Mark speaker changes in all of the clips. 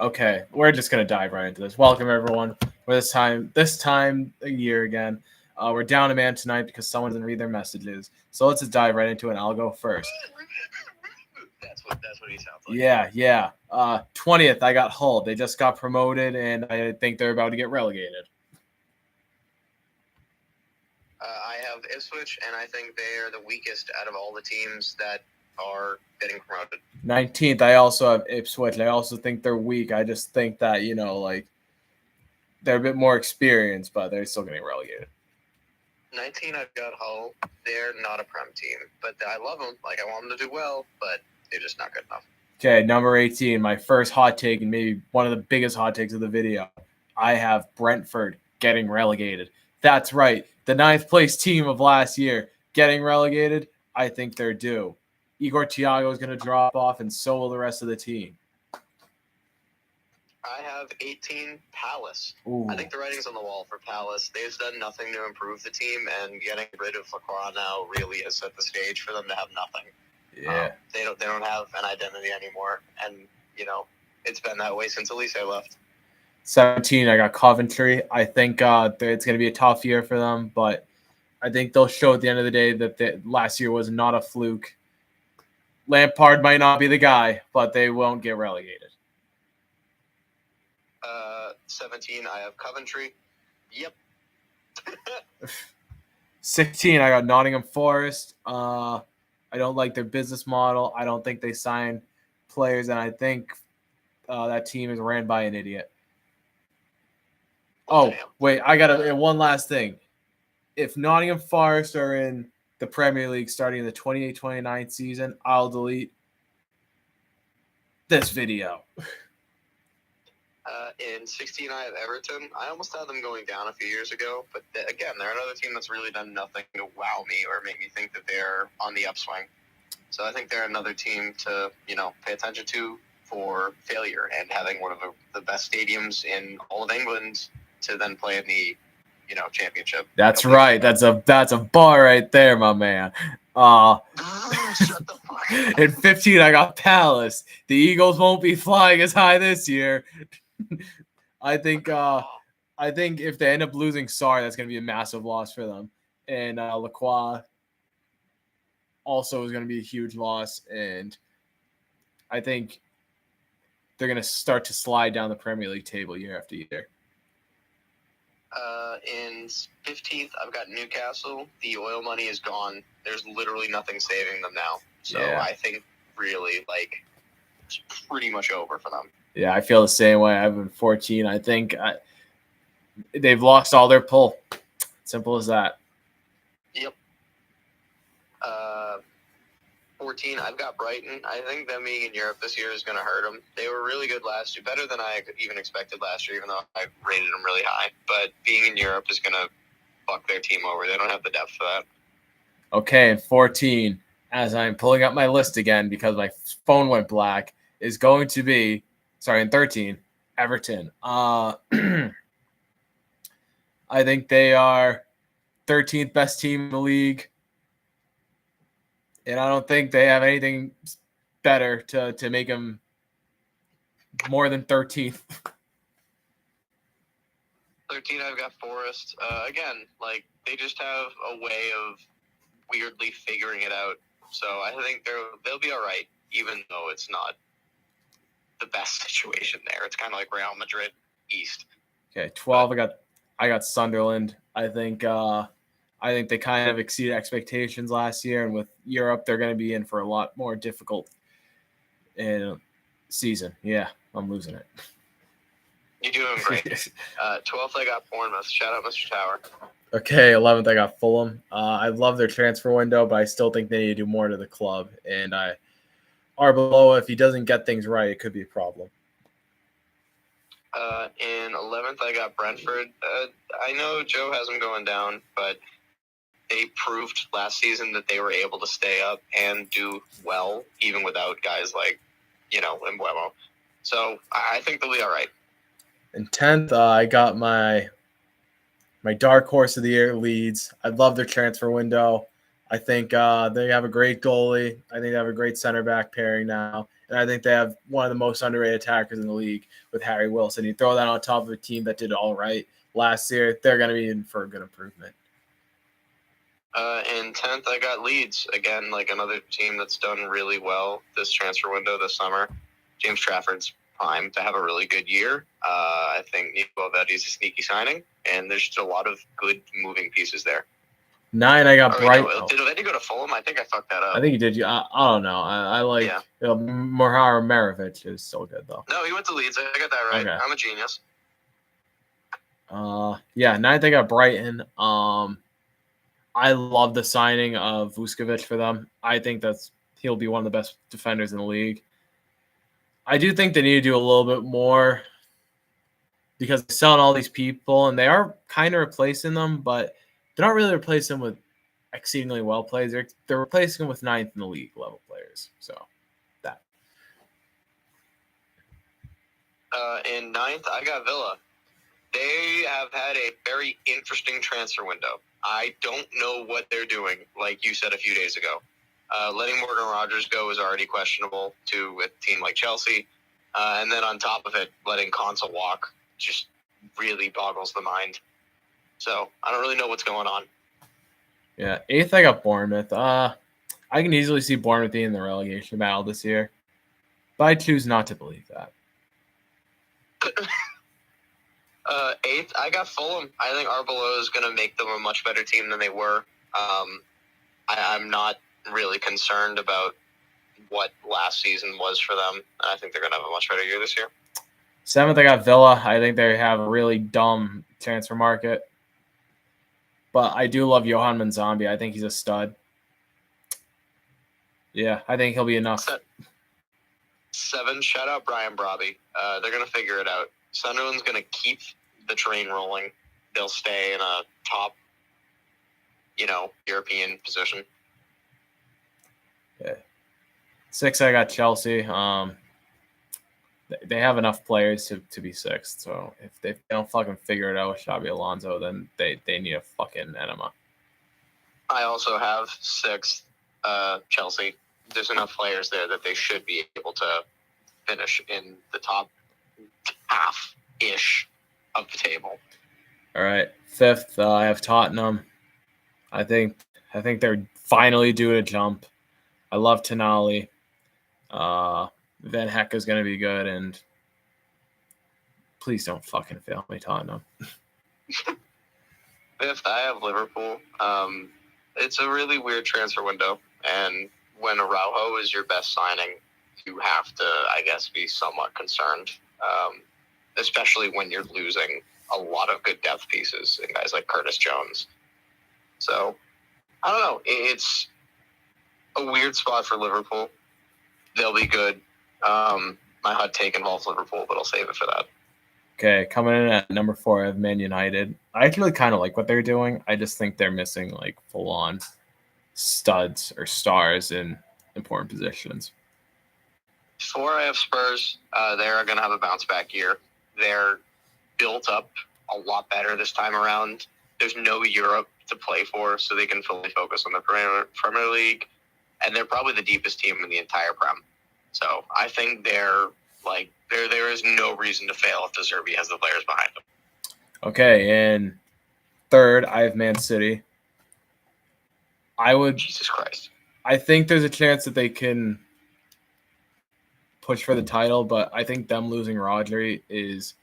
Speaker 1: Okay, we're just gonna dive right into this. Welcome everyone. For this time a year again. We're down a man tonight because someone didn't read their messages. So let's just dive right into it. And I'll go first.
Speaker 2: That's what he sounds like.
Speaker 1: Yeah. 20th, I got Hull. They just got promoted, and I think they're about to get relegated.
Speaker 2: I have Ipswich, and I think they are the weakest out of all the teams that are getting promoted.
Speaker 1: 19th, I also have Ipswich. I also think they're weak. I just think that, they're a bit more experienced, but they're still getting relegated.
Speaker 2: 19, I've got Hull. They're not a Prem team, but I love them. Like, I want them to do well, but they're just not good enough.
Speaker 1: Okay, number 18, my first hot take, and maybe one of the biggest hot takes of the video. I have Brentford getting relegated. That's right. The 9th place team of last year getting relegated. I think they're due. Igor Thiago is going to drop off, and so will the rest of the team.
Speaker 2: I have 18 Palace.
Speaker 1: Ooh.
Speaker 2: I think the writing's on the wall for Palace. They've done nothing to improve the team, and getting rid of Lacroix now really has set the stage for them to have nothing.
Speaker 1: Yeah.
Speaker 2: They don't have an identity anymore, and it's been that way since Elise left.
Speaker 1: 17, I got Coventry. I think it's going to be a tough year for them, but I think they'll show at the end of the day that last year was not a fluke. Lampard might not be the guy, but they won't get relegated.
Speaker 2: 17, I have Coventry. Yep.
Speaker 1: 16, I got Nottingham Forest. I don't like their business model. I don't think they sign players, and I think that team is ran by an idiot. Oh, wait, I got one last thing. If Nottingham Forest are in the Premier League starting in the 28-29 season, I'll delete this video.
Speaker 2: In 16, I have Everton. I almost had them going down a few years ago, but again, they're another team that's really done nothing to wow me or make me think that they're on the upswing. So I think they're another team to, pay attention to for failure and having one of the best stadiums in all of England to then play in the, championship.
Speaker 1: That's right. That's a bar right there, my man.
Speaker 2: Shut the fuck up.
Speaker 1: In 15, I got Palace. The Eagles won't be flying as high this year. I think if they end up losing Sarr, that's going to be a massive loss for them. And Lacroix also is going to be a huge loss. And I think they're going to start to slide down the Premier League table year after year.
Speaker 2: In 15th, I've got Newcastle. The oil money is gone. There's literally nothing saving them now. So yeah. I think really, it's pretty much over for them.
Speaker 1: Yeah, I feel the same way. I've been 14. I think they've lost all their pull. Simple as that.
Speaker 2: Yep. 14, I've got Brighton. I think them being in Europe this year is going to hurt them. They were really good last year, better than I even expected last year, even though I rated them really high. But being in Europe is going to fuck their team over. They don't have the depth for that.
Speaker 1: Okay, and 14, as I'm pulling up my list again because my phone went black, is going to be, in 13, Everton. I think they are 13th best team in the league. And I don't think they have anything better to make them more than 13th.
Speaker 2: 13, I've got Forest. Again, they just have a way of weirdly figuring it out. So I think they'll be all right, even though it's not the best situation there. It's kind of like Real Madrid East.
Speaker 1: Okay, 12. I got Sunderland. I think they kind of exceeded expectations last year, and with Europe, they're going to be in for a lot more difficult season. Yeah, I'm losing it.
Speaker 2: You're doing great. 12th, I got Bournemouth. Shout out, Mr. Tower.
Speaker 1: Okay, 11th, I got Fulham. I love their transfer window, but I still think they need to do more to the club. And Arbeloa, if he doesn't get things right, it could be a problem.
Speaker 2: In 11th, I got Brentford. I know Joe has them going down, but they proved last season that they were able to stay up and do well, even without guys like, Embuemo. So I think they'll be all right.
Speaker 1: In 10th, I got my dark horse of the year, Leeds. I love their transfer window. I think they have a great goalie. I think they have a great center back pairing now. And I think they have one of the most underrated attackers in the league with Harry Wilson. You throw that on top of a team that did all right last year, they're going to be in for a good improvement.
Speaker 2: In 10th, I got Leeds. Again, like another team that's done really well this transfer window this summer. James Trafford's primed to have a really good year. I think Nico Vetti's a sneaky signing, and there's just a lot of good moving pieces there.
Speaker 1: 9, I got Brighton.
Speaker 2: No, did Vetti go to Fulham? I think I fucked that up.
Speaker 1: I think he did. I don't know. I like Mohara Marovic is so good, though.
Speaker 2: No, he went to Leeds. I got that right. Okay. I'm a genius.
Speaker 1: 9th, I got Brighton. I love the signing of Vuskovic for them. I think he'll be one of the best defenders in the league. I do think they need to do a little bit more because they're selling all these people, and they are kind of replacing them, but they're not really replacing them with exceedingly well players. They're replacing them with 9th in the league level players. So that.
Speaker 2: In 9th, I got Villa. They have had a very interesting transfer window. I don't know what they're doing, like you said a few days ago. Letting Morgan Rogers go is already questionable to a team like Chelsea. And then on top of it, letting Consul walk just really boggles the mind. So I don't really know what's going on.
Speaker 1: Yeah, 8th, I got Bournemouth. I can easily see Bournemouth being in the relegation battle this year, but I choose not to believe that.
Speaker 2: 8th, I got Fulham. I think Arbeloa is going to make them a much better team than they were. I'm not really concerned about what last season was for them. I think they're going to have a much better year this year.
Speaker 1: 7th, I got Villa. I think they have a really dumb transfer market. But I do love Johan Manzambi. I think he's a stud. Yeah, I think he'll be enough.
Speaker 2: 7, shout out Brian Brobby. They're going to figure it out. Sunderland's going to keep the train rolling. They'll stay in a top, European position.
Speaker 1: Yeah. 6, I got Chelsea. They have enough players to be 6th. So if they don't fucking figure it out with Xabi Alonso, then they need a fucking enema.
Speaker 2: I also have 6th, Chelsea. There's enough players there that they should be able to finish in the top half-ish of the table.
Speaker 1: All right. 5th, I have Tottenham. I think they're finally due a jump. I love Tonali. Van Heck is going to be good, and please don't fucking fail me, Tottenham.
Speaker 2: 5th, I have Liverpool. It's a really weird transfer window, and when Araujo is your best signing, you have to, I guess, be somewhat concerned, especially when you're losing a lot of good depth pieces and guys like Curtis Jones. So, I don't know. It's a weird spot for Liverpool. They'll be good. My hot take involves Liverpool, but I'll save it for that.
Speaker 1: Okay, coming in at number 4, I have Man United. I actually kind of like what they're doing. I just think they're missing like full-on studs or stars in important positions.
Speaker 2: 4, I have Spurs. They're going to have a bounce-back year. They're built up a lot better this time around. There's no Europe to play for, so they can fully focus on the Premier League. And they're probably the deepest team in the entire Prem. So I think there is no reason to fail if De Zerbi has the players behind them.
Speaker 1: Okay, and 3rd, I have Man City.
Speaker 2: Jesus Christ.
Speaker 1: I think there's a chance that they can push for the title, but I think them losing Rodri is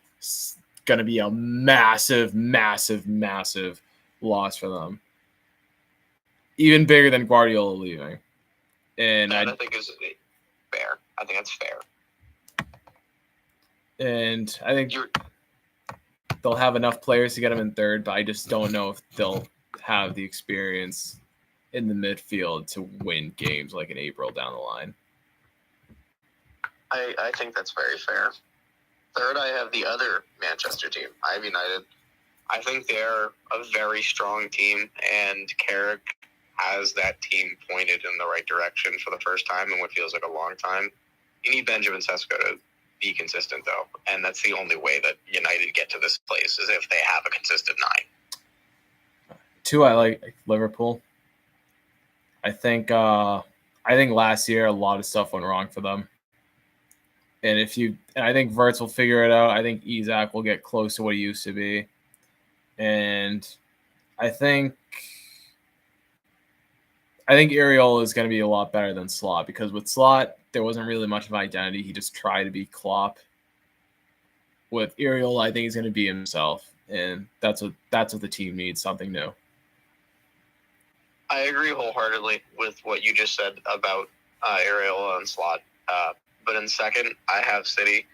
Speaker 1: going to be a massive, massive, massive loss for them. Even bigger than Guardiola leaving. And
Speaker 2: I think is fair. I think that's fair.
Speaker 1: And I think they'll have enough players to get them in 3rd, but I just don't know if they'll have the experience in the midfield to win games like in April down the line.
Speaker 2: I think that's very fair. 3rd, I have the other Manchester team. I have United. I think they're a very strong team, and Carrick has that team pointed in the right direction for the first time in what feels like a long time. You need Benjamin Sesko to be consistent, though, and that's the only way that United get to this place is if they have a consistent 9.
Speaker 1: 2, I like Liverpool. I think last year a lot of stuff went wrong for them. And I think Verts will figure it out. I think Isak will get close to what he used to be. And I think Ariel is going to be a lot better than Slot, because with Slot, there wasn't really much of an identity. He just tried to be Klopp. With Ariel, I think he's going to be himself, and that's what the team needs, something new.
Speaker 2: I agree wholeheartedly with what you just said about Ariel and Slot. But in second, I have City.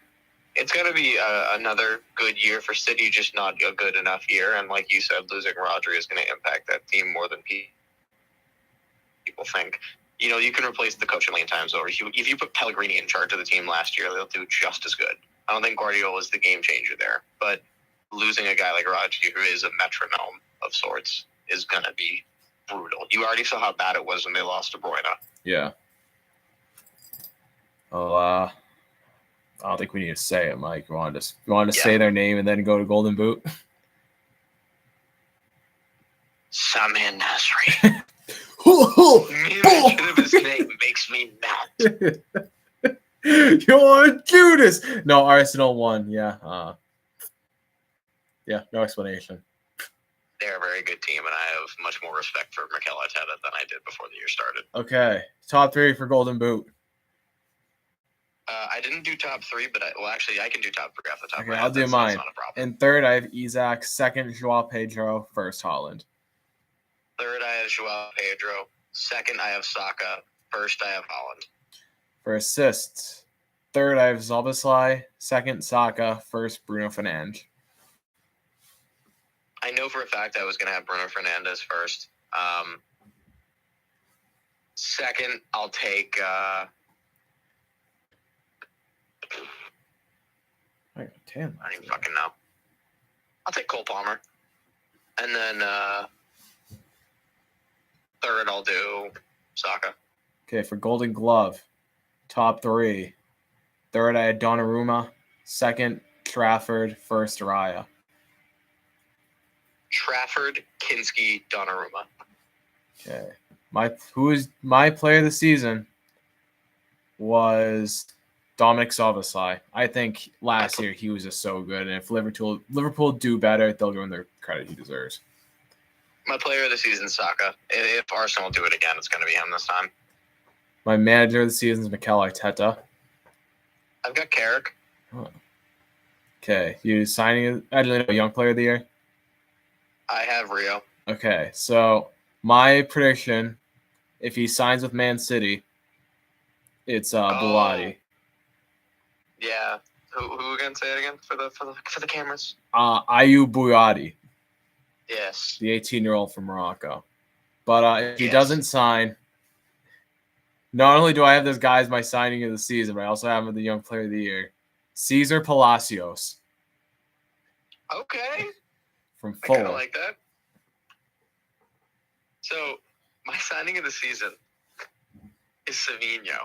Speaker 2: It's going to be another good year for City, just not a good enough year. And like you said, losing Rodri is going to impact that team more than people think. You know, you can replace the coach a million times over. If you put Pellegrini in charge of the team last year, they'll do just as good. I don't think Guardiola is the game changer there. But losing a guy like Rodri, who is a metronome of sorts, is going to be brutal. You already saw how bad it was when they lost to Bruyne.
Speaker 1: Yeah. Well, I don't think we need to say it, Mike. You wanted to say their name and then go to Golden Boot?
Speaker 2: Samir Nasri. Mention of his name makes me mad.
Speaker 1: You're Judas. No, Arsenal won. Yeah. No explanation.
Speaker 2: They're a very good team, and I have much more respect for Mikel Arteta than I did before the year started.
Speaker 1: Okay. Top 3 for Golden Boot.
Speaker 2: I didn't do top 3, but I can do top 3 off the top of my head.
Speaker 1: I'll do mine.
Speaker 2: That's not a problem.
Speaker 1: In third, I have Isak. Second, Joao Pedro. First, Haaland.
Speaker 2: Third, I have Joao Pedro. Second, I have Saka. First, I have Haaland.
Speaker 1: For assists, third, I have Szoboszlai. Second, Saka. First, Bruno Fernandes.
Speaker 2: I know for a fact I was going to have Bruno Fernandes first. Second, I'll take...
Speaker 1: Damn.
Speaker 2: I don't even fucking know. I'll take Cole Palmer. And then third, I'll do Saka.
Speaker 1: Okay, for Golden Glove, top 3. Third, I had Donnarumma. Second, Trafford. First, Raya.
Speaker 2: Trafford, Kinski, Donnarumma.
Speaker 1: Okay. My player of the season was Dominic Szoboszlai. I think last year he was just so good, and if Liverpool do better, they'll give him the credit he deserves.
Speaker 2: My player of the season, Saka. If Arsenal do it again, it's going to be him this time.
Speaker 1: My manager of the season is Mikel Arteta.
Speaker 2: I've got Carrick.
Speaker 1: Oh. Okay, you signing a young player of the year?
Speaker 2: I have Rio.
Speaker 1: Okay, so my prediction, if he signs with Man City, it's Bulati.
Speaker 2: Yeah. Who again? Say it again for the cameras.
Speaker 1: Ayu Bulati.
Speaker 2: Yes.
Speaker 1: The 18-year-old from Morocco. But if he doesn't sign, not only do I have this guy as my signing of the season, but I also have him as the young player of the year, Cesar Palacios.
Speaker 2: Okay.
Speaker 1: From
Speaker 2: I
Speaker 1: Fulham.
Speaker 2: kind of like that. So, my signing of the season is Savinho.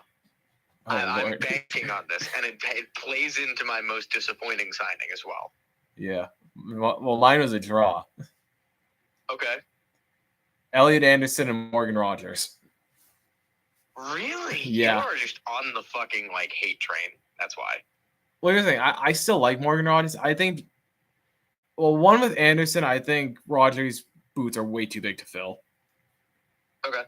Speaker 2: I'm banking on this, and it plays into my most disappointing signing as well.
Speaker 1: Yeah. Well, mine was a draw.
Speaker 2: Okay.
Speaker 1: Elliot Anderson and Morgan Rogers.
Speaker 2: Really?
Speaker 1: Yeah.
Speaker 2: You are just on the fucking, hate train. That's why.
Speaker 1: Well, here's the thing. I still like Morgan Rogers. I think, one with Anderson, I think Rogers' boots are way too big to fill.
Speaker 2: Okay.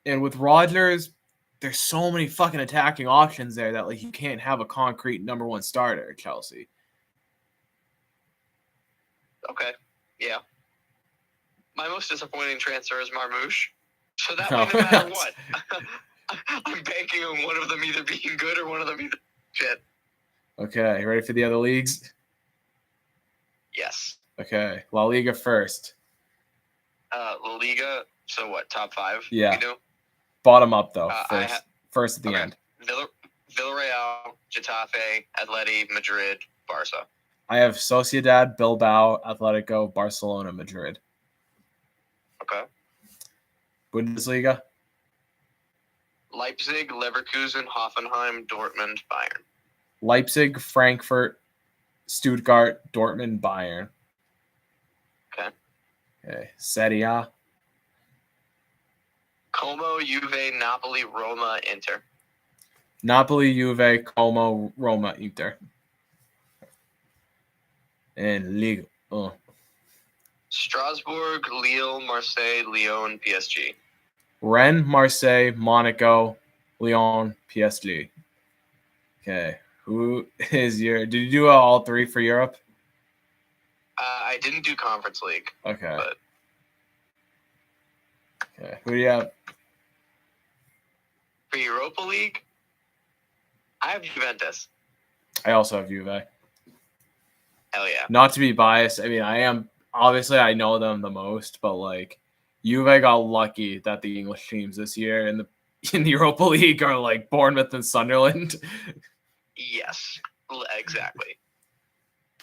Speaker 1: And with Rogers, there's so many fucking attacking options there that you can't have a concrete number 1 starter at Chelsea.
Speaker 2: Okay. Yeah. My most disappointing transfer is Marmoush. So that way, no matter what, I'm banking on one of them either being good or one of them either shit.
Speaker 1: Okay, you ready for the other leagues?
Speaker 2: Yes.
Speaker 1: Okay, La Liga first.
Speaker 2: La Liga, so what, top 5?
Speaker 1: Yeah.
Speaker 2: We do?
Speaker 1: Bottom up, though, first at the end.
Speaker 2: Villarreal, Getafe, Atleti, Madrid, Barca.
Speaker 1: I have Sociedad, Bilbao, Atletico, Barcelona, Madrid.
Speaker 2: Okay.
Speaker 1: Bundesliga?
Speaker 2: Leipzig, Leverkusen, Hoffenheim, Dortmund, Bayern.
Speaker 1: Leipzig, Frankfurt, Stuttgart, Dortmund, Bayern. Okay. Serie A?
Speaker 2: Como, Juve, Napoli, Roma, Inter.
Speaker 1: Napoli, Juve, Como, Roma, Inter. And Ligue. Oh.
Speaker 2: Strasbourg, Lille, Marseille, Lyon, PSG.
Speaker 1: Rennes, Marseille, Monaco, Lyon, PSG. Okay. Who is your... Did you do all three for Europe?
Speaker 2: I didn't do Conference League.
Speaker 1: Okay.
Speaker 2: But...
Speaker 1: Okay. Who do you have?
Speaker 2: For Europa League, I have Juventus.
Speaker 1: I also have Juve.
Speaker 2: Hell yeah.
Speaker 1: Not to be biased. I mean, I am... Obviously, I know them the most, but, like, Juve got lucky that the English teams this year in the Europa League are, like, Bournemouth and Sunderland.
Speaker 2: Yes, exactly.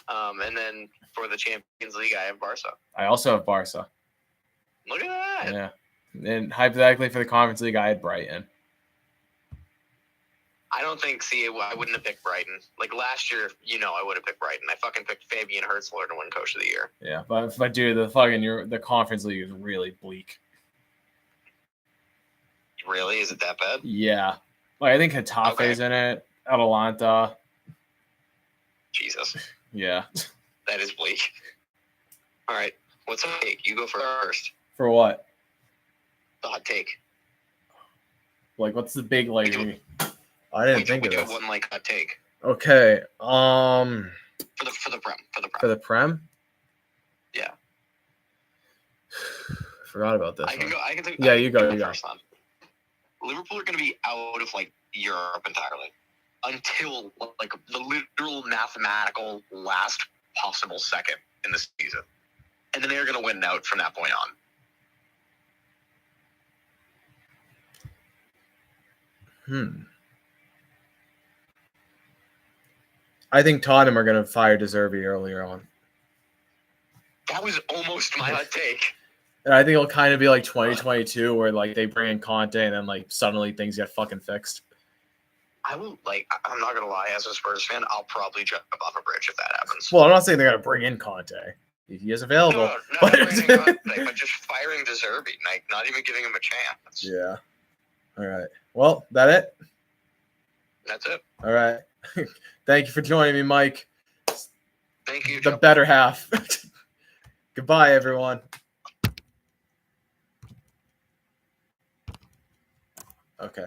Speaker 2: And then for the Champions League, I have Barca.
Speaker 1: I also have Barca.
Speaker 2: Look at that.
Speaker 1: Yeah. And hypothetically for the Conference League, I had Brighton.
Speaker 2: I don't think, I wouldn't have picked Brighton. Like last year, I would have picked Brighton. I fucking picked Fabian Hurtzler to win Coach of the Year.
Speaker 1: Yeah, but dude, the Conference League is really bleak.
Speaker 2: Really? Is it that bad?
Speaker 1: Yeah. Like, I think Getafe's in it. Atalanta.
Speaker 2: Jesus.
Speaker 1: Yeah.
Speaker 2: That is bleak. All right. What's a take? You go first.
Speaker 1: For what?
Speaker 2: The hot take.
Speaker 1: Like, what's the big, like... I didn't think of
Speaker 2: this.
Speaker 1: this.
Speaker 2: One, like, hot take.
Speaker 1: Okay.
Speaker 2: For the Prem.
Speaker 1: For the Prem?
Speaker 2: Yeah.
Speaker 1: I forgot about this.
Speaker 2: I can think.
Speaker 1: Yeah, you go.
Speaker 2: First time. Liverpool are going to be out of, like, Europe entirely until, like, the literal mathematical last possible second in the season. And then they're going to win out from that point on.
Speaker 1: I think Tottenham are going to fire De Zerbi earlier on.
Speaker 2: That was almost my hot take.
Speaker 1: And I think it'll kind of be like 2022 where, like, they bring in Conte and then, like, suddenly things get fucking fixed.
Speaker 2: I'm not going to lie, as a Spurs fan, I'll probably jump off a bridge if that happens.
Speaker 1: Well, I'm not saying they're going to bring in Conte. He is available.
Speaker 2: No, not bringing in Conte, but just firing De Zerbi, like, not even giving him a chance.
Speaker 1: Yeah. All right. Well, that it?
Speaker 2: That's it.
Speaker 1: All right. Thank you for joining me, Mike.
Speaker 2: Thank you,
Speaker 1: The better half. Goodbye, everyone. Okay.